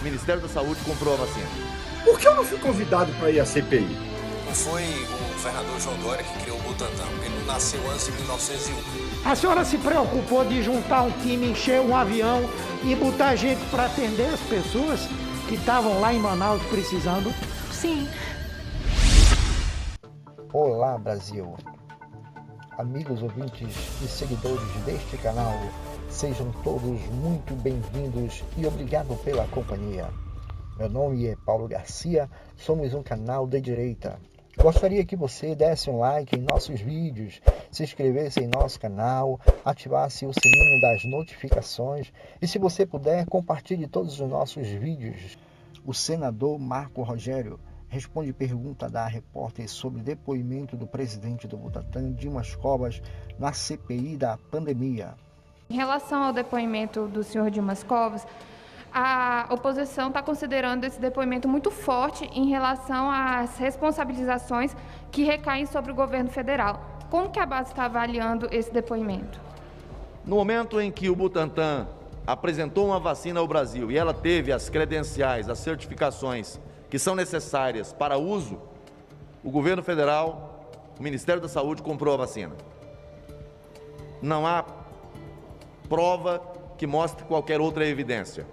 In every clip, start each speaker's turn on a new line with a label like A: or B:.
A: Ministério da Saúde comprou a vacina.
B: Por que eu não fui convidado para ir à CPI?
C: Não foi o governador João Dória que criou o Butantan, porque ele não nasceu antes de 1901.
D: A senhora se preocupou de juntar um time, encher um avião e botar gente para atender as pessoas que estavam lá em Manaus precisando?
E: Sim.
F: Olá, Brasil! Amigos ouvintes e seguidores deste canal, sejam todos muito bem-vindos e obrigado pela companhia. Meu nome é Paulo Garcia, somos um canal de direita. Gostaria que você desse um like em nossos vídeos, se inscrevesse em nosso canal, ativasse o sininho das notificações e, se você puder, compartilhe todos os nossos vídeos. O senador Marco Rogério responde pergunta da repórter sobre depoimento do presidente do Butantan, Dimas Covas, na CPI da pandemia.
G: Em relação ao depoimento do senhor Dimas Covas, a oposição está considerando esse depoimento muito forte em relação às responsabilizações que recaem sobre o governo federal. Como que a base está avaliando esse depoimento?
A: No momento em que o Butantan apresentou uma vacina ao Brasil e ela teve as credenciais, as certificações que são necessárias para uso, o governo federal, o Ministério da Saúde comprou a vacina. Não há prova que mostre qualquer outra evidência.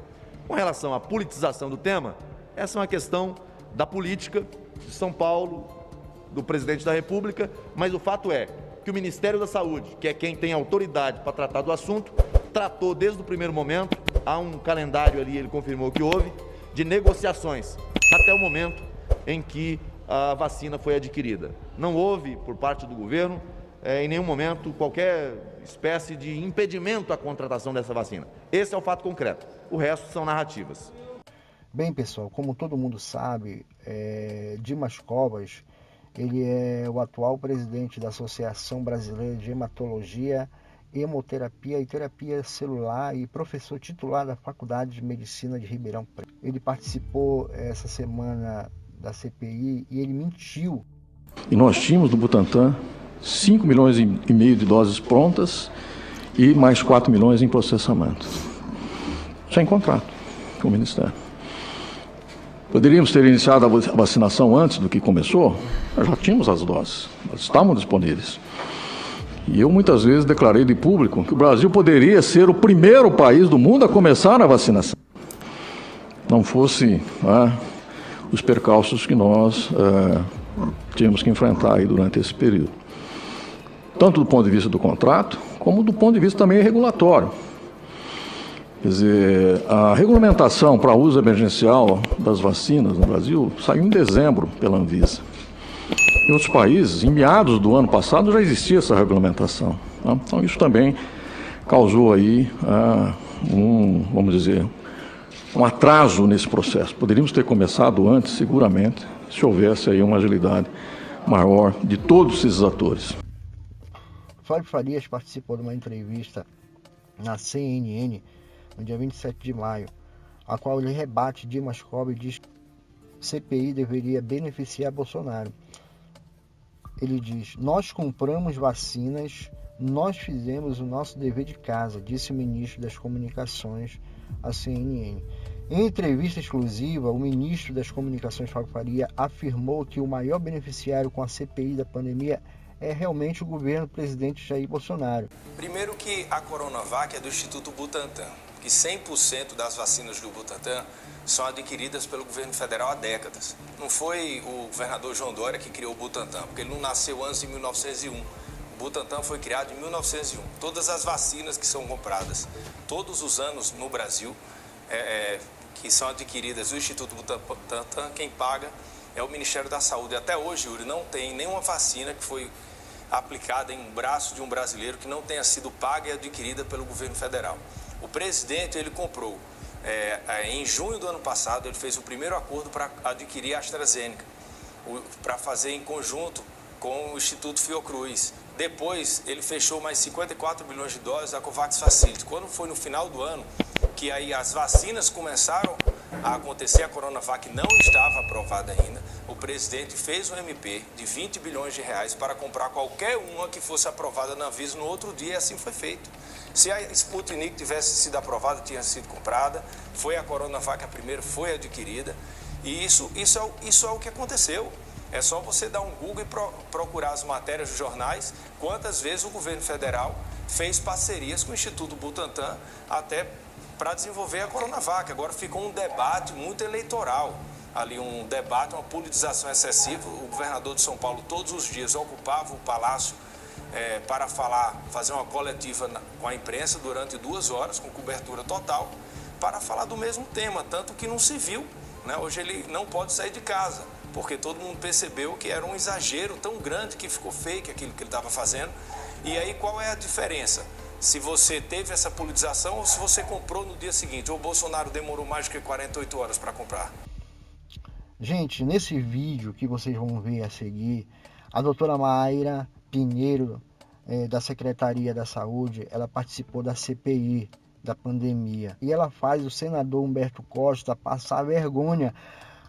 A: Com relação à politização do tema, essa é uma questão da política de São Paulo, do presidente da República, mas o fato é que o Ministério da Saúde, que é quem tem autoridade para tratar do assunto, tratou desde o primeiro momento, há um calendário ali, ele confirmou que houve, de negociações, até o momento em que a vacina foi adquirida. Não houve, por parte do governo, em nenhum momento, qualquer espécie de impedimento à contratação dessa vacina. Esse é o fato concreto. O resto são narrativas.
F: Bem, pessoal, como todo mundo sabe, Dimas Covas, ele é o atual presidente da Associação Brasileira de Hematologia, Hemoterapia e Terapia Celular e professor titular da Faculdade de Medicina de Ribeirão Preto. Ele participou essa semana da CPI e ele mentiu.
H: E nós tínhamos no Butantan 5 milhões e meio de doses prontas e mais 4 milhões em processamento. Sem contrato com o Ministério. Poderíamos ter iniciado a vacinação antes do que começou? Nós já tínhamos as doses, elas estavam disponíveis. E eu muitas vezes declarei de público que o Brasil poderia ser o primeiro país do mundo a começar a vacinação. Não fosse os percalços que nós tínhamos que enfrentar aí durante esse período. Tanto do ponto de vista do contrato, como do ponto de vista também regulatório. Quer dizer, a regulamentação para uso emergencial das vacinas no Brasil saiu em dezembro pela Anvisa. Em outros países, em meados do ano passado, já existia essa regulamentação. Tá? Então, isso também causou aí vamos dizer, um atraso nesse processo. Poderíamos ter começado antes, seguramente, se houvesse aí uma agilidade maior de todos esses atores.
F: Fábio Farias participou de uma entrevista na CNN no dia 27 de maio, a qual ele rebate Dimas Covas e diz que a CPI deveria beneficiar Bolsonaro. Ele diz: nós compramos vacinas, nós fizemos o nosso dever de casa, disse o ministro das Comunicações à CNN. Em entrevista exclusiva, o ministro das Comunicações, Fábio Faria, afirmou que o maior beneficiário com a CPI da pandemia é realmente o governo do presidente Jair Bolsonaro.
C: Primeiro que a Coronavac é do Instituto Butantan, que 100% das vacinas do Butantan são adquiridas pelo governo federal há décadas. Não foi o governador João Dória que criou o Butantan, porque ele não nasceu antes de 1901. O Butantan foi criado em 1901. Todas as vacinas que são compradas todos os anos no Brasil, que são adquiridas do Instituto Butantan, quem paga é o Ministério da Saúde. E até hoje, Yuri, não tem nenhuma vacina que foi aplicada em um braço de um brasileiro que não tenha sido paga e adquirida pelo governo federal. O presidente, ele comprou, em junho do ano passado, ele fez o primeiro acordo para adquirir a AstraZeneca, para fazer em conjunto com o Instituto Fiocruz. Depois, ele fechou mais 54 milhões de doses da COVAX Facility. Quando foi no final do ano, que aí as vacinas começaram a acontecer, a Coronavac não estava aprovada ainda, o presidente fez um MP de 20 bilhões de reais para comprar qualquer uma que fosse aprovada na Anvisa no outro dia, e assim foi feito. Se a Sputnik tivesse sido aprovada, tinha sido comprada, foi a Coronavac a primeira, foi adquirida, e isso é o que aconteceu. É só você dar um Google e procurar as matérias dos jornais, quantas vezes o governo federal fez parcerias com o Instituto Butantan até para desenvolver a Coronavac. Agora ficou um debate muito eleitoral, ali um debate, uma politização excessiva. O governador de São Paulo todos os dias ocupava o palácio para fazer uma coletiva com a imprensa durante 2 horas, com cobertura total, para falar do mesmo tema, tanto que não se viu, né? Hoje ele não pode sair de casa, porque todo mundo percebeu que era um exagero tão grande que ficou fake aquilo que ele estava fazendo. E aí qual é a diferença? Se você teve essa politização ou se você comprou no dia seguinte, ou o Bolsonaro demorou mais do que 48 horas para comprar?
F: Gente, nesse vídeo que vocês vão ver a seguir, a doutora Mayra Pinheiro, da Secretaria da Saúde, ela participou da CPI da pandemia. E ela faz o senador Humberto Costa passar vergonha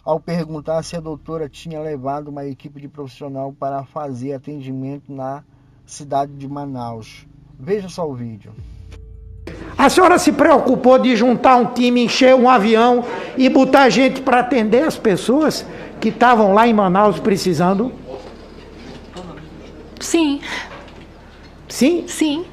F: ao perguntar se a doutora tinha levado uma equipe de profissional para fazer atendimento na cidade de Manaus. Veja só o vídeo.
D: A senhora se preocupou de juntar um time, encher um avião e botar gente para atender as pessoas que estavam lá em Manaus precisando?
E: Sim.
D: Sim?
E: Sim.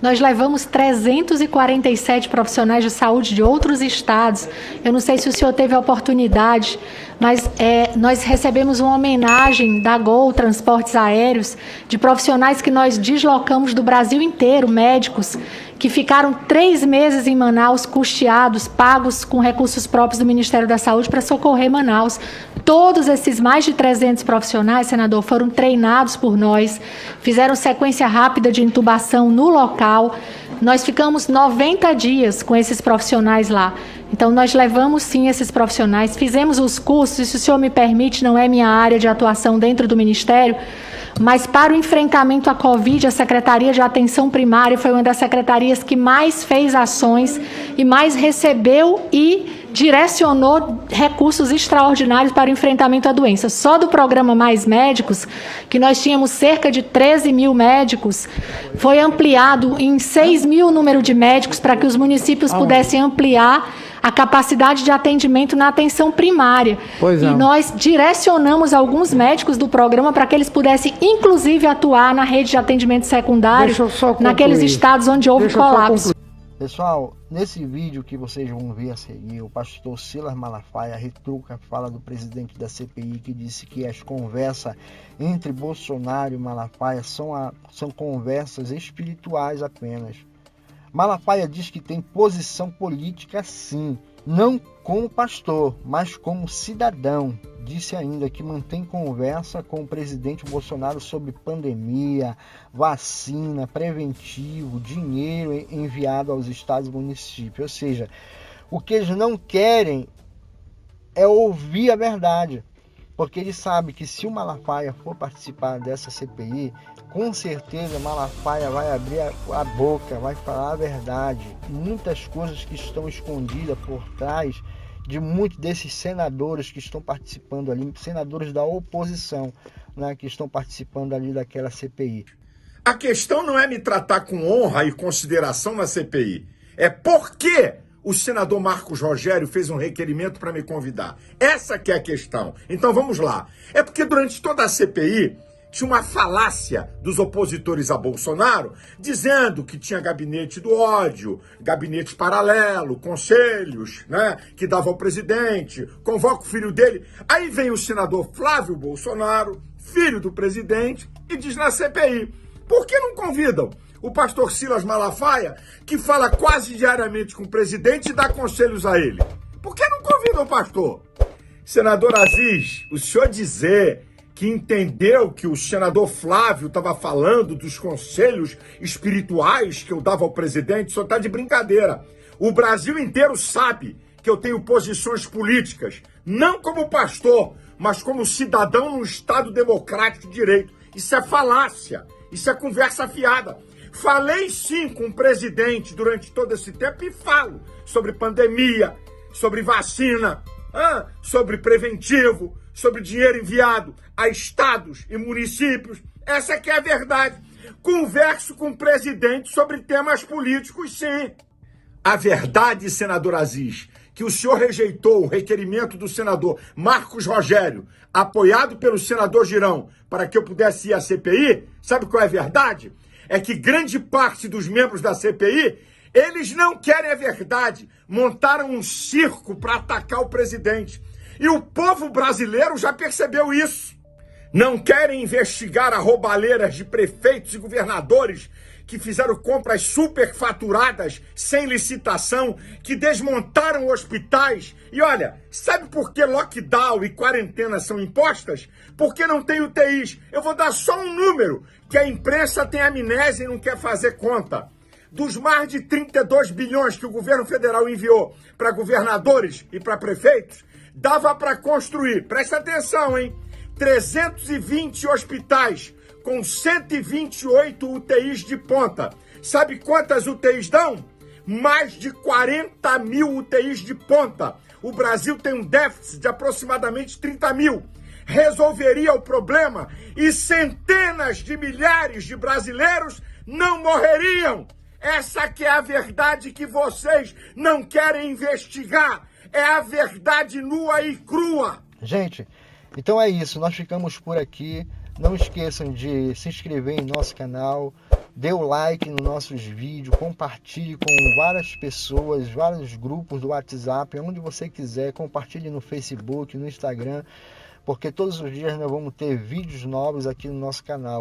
E: Nós levamos 347 profissionais de saúde de outros estados. Eu não sei se o senhor teve a oportunidade, mas nós recebemos uma homenagem da Gol Transportes Aéreos de profissionais que nós deslocamos do Brasil inteiro, médicos, que ficaram 3 meses em Manaus, custeados, pagos com recursos próprios do Ministério da Saúde para socorrer Manaus. Todos esses mais de 300 profissionais, senador, foram treinados por nós, fizeram sequência rápida de intubação no local. Nós ficamos 90 dias com esses profissionais lá. Então, nós levamos, sim, esses profissionais, fizemos os cursos, e se o senhor me permite, não é minha área de atuação dentro do Ministério, mas para o enfrentamento à Covid, a Secretaria de Atenção Primária foi uma das secretarias que mais fez ações e mais recebeu e direcionou recursos extraordinários para o enfrentamento à doença. Só do programa Mais Médicos, que nós tínhamos cerca de 13 mil médicos, foi ampliado em 6 mil o número de médicos para que os municípios pudessem ampliar a capacidade de atendimento na atenção primária.
D: Pois não.
E: E nós direcionamos alguns médicos do programa para que eles pudessem, inclusive, atuar na rede de atendimento secundário, naqueles estados onde houve colapso.
F: Pessoal, nesse vídeo que vocês vão ver a seguir, o pastor Silas Malafaia retruca a fala do presidente da CPI, que disse que as conversas entre Bolsonaro e Malafaia são conversas espirituais apenas. Malafaia diz que tem posição política sim, não como pastor, mas como cidadão. Disse ainda que mantém conversa com o presidente Bolsonaro sobre pandemia, vacina, preventivo, dinheiro enviado aos estados e municípios. Ou seja, o que eles não querem é ouvir a verdade. Porque ele sabe que se o Malafaia for participar dessa CPI, com certeza Malafaia vai abrir a boca, vai falar a verdade. Muitas coisas que estão escondidas por trás de muitos desses senadores que estão participando ali, senadores da oposição, né, que estão participando ali daquela CPI.
B: A questão não é me tratar com honra e consideração na CPI. É por que o senador Marcos Rogério fez um requerimento para me convidar. Essa que é a questão. Então vamos lá. É porque durante toda a CPI tinha uma falácia dos opositores a Bolsonaro, dizendo que tinha gabinete do ódio, gabinete paralelo, conselhos, né, que dava ao presidente, convoca o filho dele. Aí vem o senador Flávio Bolsonaro, filho do presidente, e diz na CPI, por que não convidam o pastor Silas Malafaia, que fala quase diariamente com o presidente e dá conselhos a ele? Por que não convidam o pastor? Senador Aziz, o senhor dizer que entendeu que o senador Flávio estava falando dos conselhos espirituais que eu dava ao presidente, só está de brincadeira. O Brasil inteiro sabe que eu tenho posições políticas, não como pastor, mas como cidadão num Estado democrático de direito. Isso é falácia, isso é conversa fiada. Falei sim com o presidente durante todo esse tempo e falo sobre pandemia, sobre vacina, sobre preventivo, sobre dinheiro enviado a estados e municípios. Essa que é a verdade. Converso com o presidente sobre temas políticos, sim. A verdade, senador Aziz, que o senhor rejeitou o requerimento do senador Marcos Rogério, apoiado pelo senador Girão, para que eu pudesse ir à CPI, sabe qual é a verdade? É que grande parte dos membros da CPI, eles não querem a verdade, montaram um circo para atacar o presidente. E o povo brasileiro já percebeu isso. Não querem investigar arrobaleiras de prefeitos e governadores que fizeram compras superfaturadas, sem licitação, que desmontaram hospitais. E olha, sabe por que lockdown e quarentena são impostas? Porque não tem UTIs. Eu vou dar só um número, que a imprensa tem amnésia e não quer fazer conta. Dos mais de 32 bilhões que o governo federal enviou para governadores e para prefeitos, dava para construir, presta atenção, hein? 320 hospitais com 128 UTIs de ponta. Sabe quantas UTIs dão? Mais de 40 mil UTIs de ponta. O Brasil tem um déficit de aproximadamente 30 mil. Resolveria o problema e centenas de milhares de brasileiros não morreriam. Essa que é a verdade que vocês não querem investigar. É a verdade nua e crua.
F: Gente, então é isso. Nós ficamos por aqui. Não esqueçam de se inscrever em nosso canal, dê o like nos nossos vídeos, compartilhe com várias pessoas, vários grupos do WhatsApp, onde você quiser, compartilhe no Facebook, no Instagram, porque todos os dias nós vamos ter vídeos novos aqui no nosso canal.